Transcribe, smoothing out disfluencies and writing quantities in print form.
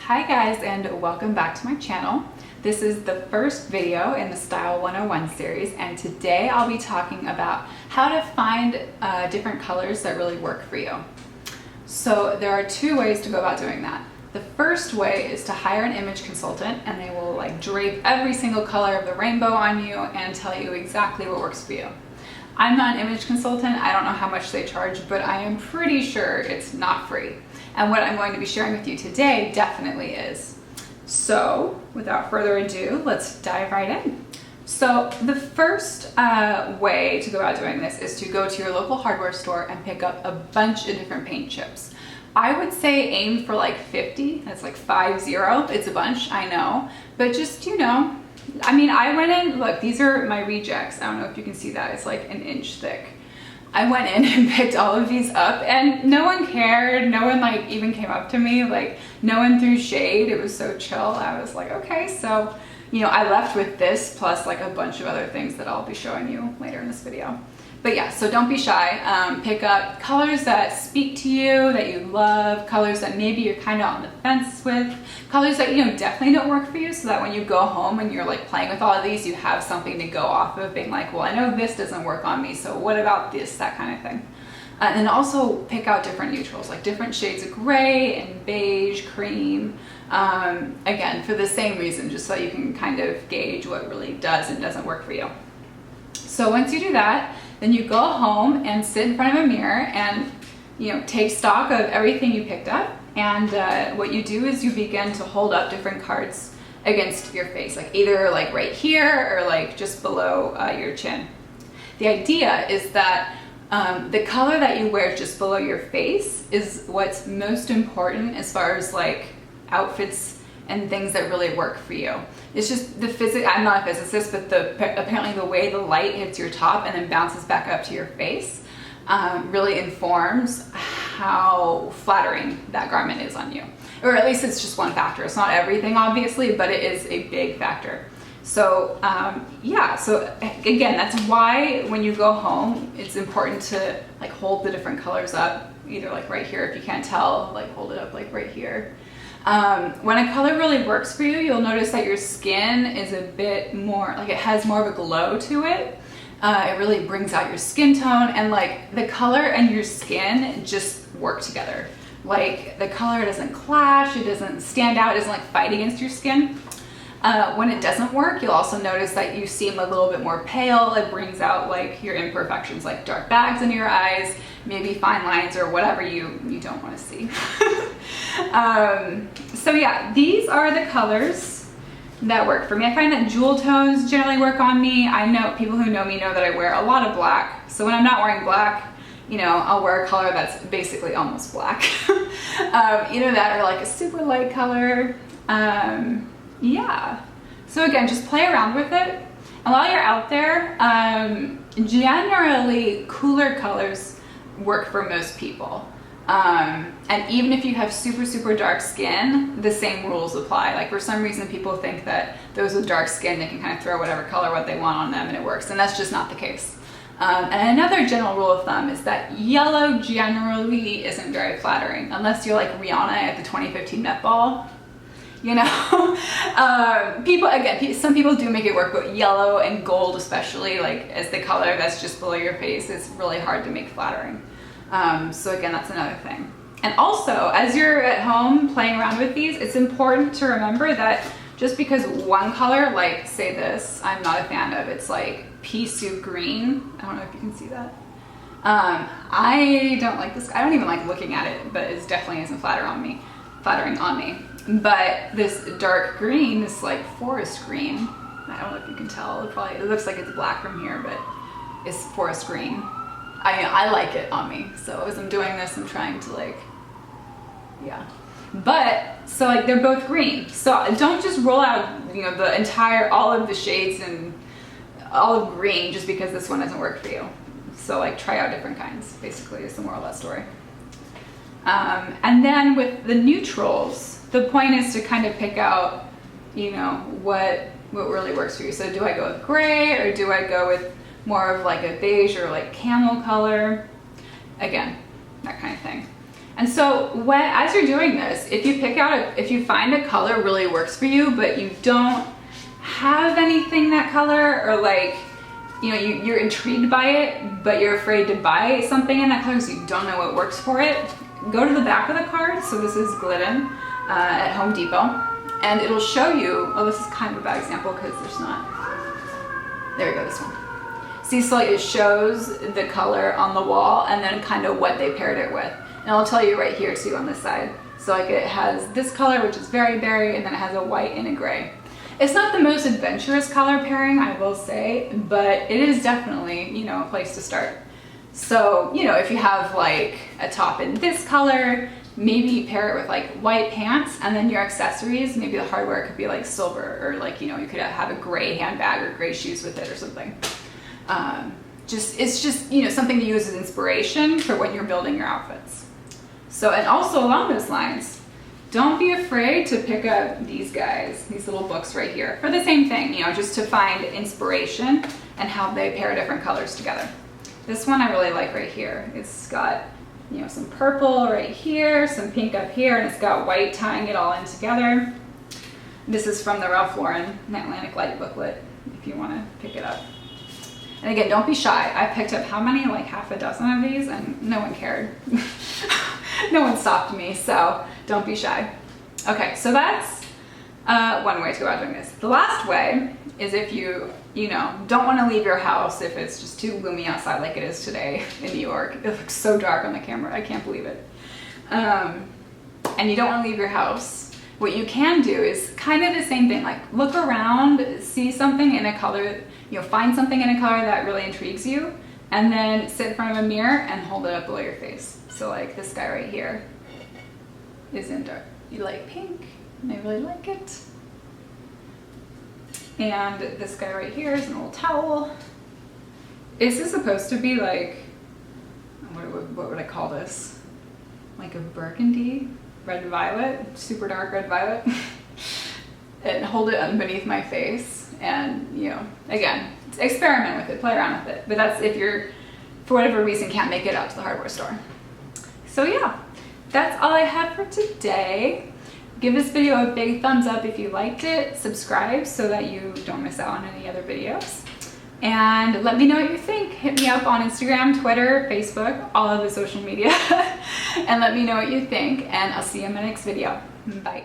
Hi guys, and welcome back to my channel. This is the first video in the Style 101 series, and today I'll be talking about how to find different colors that really work for you. So there are two ways to go about doing that. The first way is to hire an image consultant, and they will drape every single color of the rainbow on you and tell you exactly what works for you. I'm not an image consultant. I don't know how much they charge, but I am pretty sure it's not free. And what I'm going to be sharing with you today definitely is. So without further ado, let's dive right in. So the first way to go about doing this is to go to your local hardware store and pick up a bunch of different paint chips. I would say aim for 50. That's 50. It's a bunch, I know, but just, I went in, look, these are my rejects. I don't know if you can see that. It's an inch thick. I went in and picked all of these up, and no one cared. No one even came up to me. No one threw shade. It was so chill. I was like, okay, so, I left with this plus a bunch of other things that I'll be showing you later in this video. But yeah, so don't be shy. Pick up colors that speak to you, that you love, colors that maybe you're kind of on the fence with, colors that definitely don't work for you, so that when you go home and you're playing with all of these, you have something to go off of, being well, I know this doesn't work on me, so what about this, that kind of thing. And also pick out different neutrals, different shades of gray and beige, cream, again, for the same reason, just so you can kind of gauge what really does and doesn't work for you. So once you do that, then you go home and sit in front of a mirror and take stock of everything you picked up. And what you do is you begin to hold up different cards against your face, either right here or just below your chin. The idea is that the color that you wear just below your face is what's most important as far as outfits and things that really work for you. It's just the physics. I'm not a physicist, but apparently the way the light hits your top and then bounces back up to your face really informs how flattering that garment is on you. Or at least it's just one factor. It's not everything, obviously, but it is a big factor. So yeah, so again, that's why when you go home, it's important to hold the different colors up, either right here, if you can't tell, hold it up right here. When a color really works for you, you'll notice that your skin is a bit more, it has more of a glow to it. It really brings out your skin tone, and the color and your skin just work together. The color doesn't clash, it doesn't stand out, it doesn't fight against your skin. When it doesn't work, you'll also notice that you seem a little bit more pale. It brings out your imperfections, dark bags in your eyes, maybe fine lines or whatever you don't want to see. So yeah, these are the colors that work for me. I find that jewel tones generally work on me. I know people who know me know that I wear a lot of black. So when I'm not wearing black, I'll wear a color that's basically almost black. Either that or a super light color. Yeah. So again, just play around with it. And while you're out there, generally cooler colors work for most people. And even if you have super, super dark skin, the same rules apply. For some reason, people think that those with dark skin, they can kind of throw whatever color what they want on them and it works. And that's just not the case. And another general rule of thumb is that yellow generally isn't very flattering, unless you're like Rihanna at the 2015 Met Ball. Some people do make it work, but yellow and gold especially, as the color that's just below your face, is really hard to make flattering. So again, that's another thing. And also, as you're at home playing around with these, it's important to remember that just because one color, say this, I'm not a fan of, it's pea soup green. I don't know if you can see that. I don't like this. I don't even like looking at it, but it definitely isn't flattering on me. But this dark green, this forest green, I don't know if you can tell, it looks like it's black from here, but it's forest green. I like it on me. So as I'm doing this, I'm trying to yeah. But, so they're both green. So don't just roll out, all of the shades and olive green just because this one doesn't work for you. So try out different kinds, basically, is the moral of that story. And then with the neutrals, the point is to kind of pick out, what really works for you. So do I go with gray, or do I go with more of a beige or camel color? Again, that kind of thing. And so as you're doing this, if you find a color really works for you, but you don't have anything that color, or like, you know, you're intrigued by it, but you're afraid to buy something in that color because you don't know what works for it, go to the back of the card. So this is Glidden at Home Depot, and it'll show you, oh, this is kind of a bad example because there's not, there we go, this one. See, so like it shows the color on the wall and then kind of what they paired it with. And I'll tell you right here too on this side. So like it has this color, which is very berry, and then it has a white and a gray. It's not the most adventurous color pairing, I will say, but it is definitely, you know, a place to start. So, you know, if you have like a top in this color, maybe pair it with like white pants, and then your accessories, maybe the hardware could be like silver, or like, you know, you could have a gray handbag or gray shoes with it or something. It's just, you know, something to use as inspiration for when you're building your outfits. So, and also along those lines, don't be afraid to pick up these guys, these little books right here, for the same thing, you know, just to find inspiration and how they pair different colors together. This one I really like right here. It's got, you know, some purple right here, some pink up here, and it's got white tying it all in together. This is from the Ralph Lauren Atlantic Light booklet, if you want to pick it up. And again, don't be shy. I picked up how many? Like half a dozen of these, and no one cared. No one stopped me, so don't be shy. Okay, so that's one way to go about doing this. The last way is if you know, don't want to leave your house if it's just too gloomy outside like it is today in New York. It looks so dark on the camera, I can't believe it. And you don't want to leave your house. What you can do is kind of the same thing, like look around, see something in a color, you know, find something in a color that really intrigues you, and then sit in front of a mirror and hold it up below your face. So like this guy right here is in dark, you like pink, and I really like it. And this guy right here is an old towel. This is supposed to be like, what would I call this? Like a burgundy, red violet, super dark red violet. And hold it underneath my face, and you know, again, experiment with it, play around with it. But that's if you're, for whatever reason, can't make it out to the hardware store. So yeah, that's all I have for today. Give this video a big thumbs up if you liked it. Subscribe so that you don't miss out on any other videos. And let me know what you think. Hit me up on Instagram, Twitter, Facebook, all of the social media. And let me know what you think. And I'll see you in my next video. Bye.